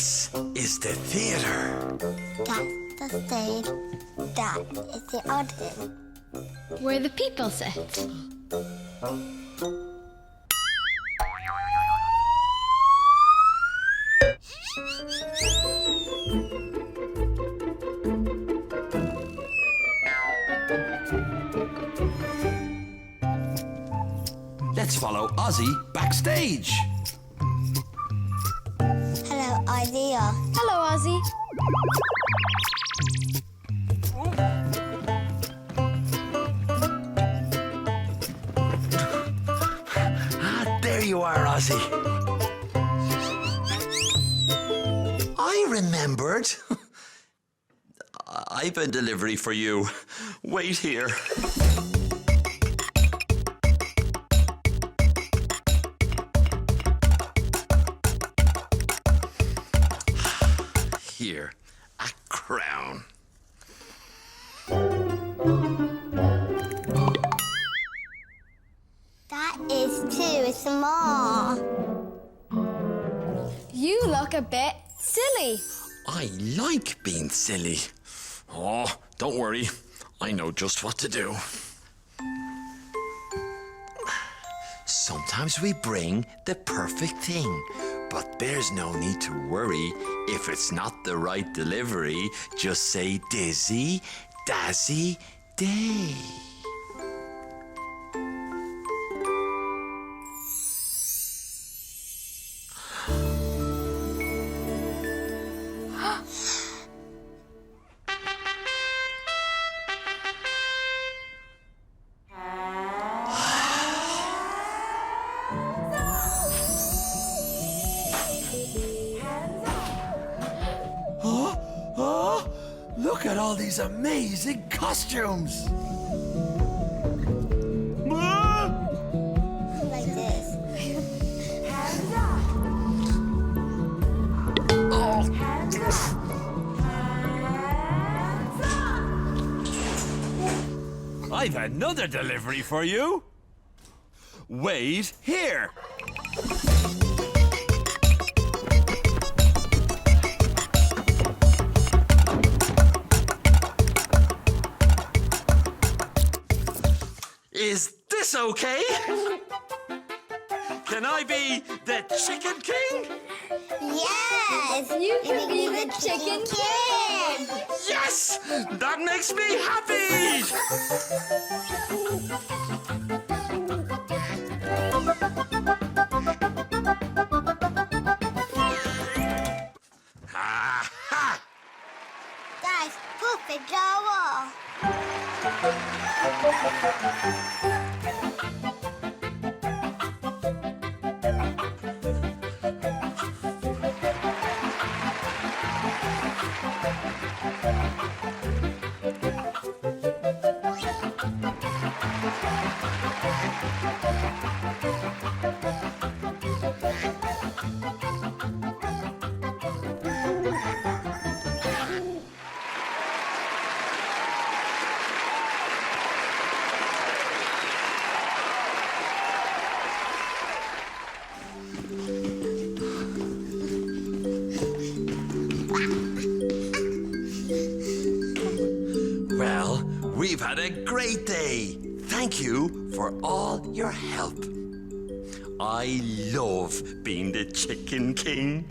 This is the theatre. That's the stage. That is the audience. Where the people sit. Let's follow Ozzy backstage. Hello, Isaiah. Hello, Ozzy. There you are, Ozzy. I remembered. I've a delivery for you. Wait here. Here, a crown. That is too small. You look a bit silly. I like being silly. Oh, don't worry. I know just what to do. Sometimes we bring the perfect thing, but there's no need to worry if it's not the right delivery. Just say Dizzy, Dazzy, Day. Look at all these amazing costumes! Like this. Hands up. Oh. Hands up. Hands up. I've another delivery for you. Wait here. Is this okay? Can I be the Chicken King? Yes! You can be the Chicken King! Yes! That makes me happy! Ha ha! That's perfect job. Well, we've had a great day. Thank you for all your help. I love being the Chicken King.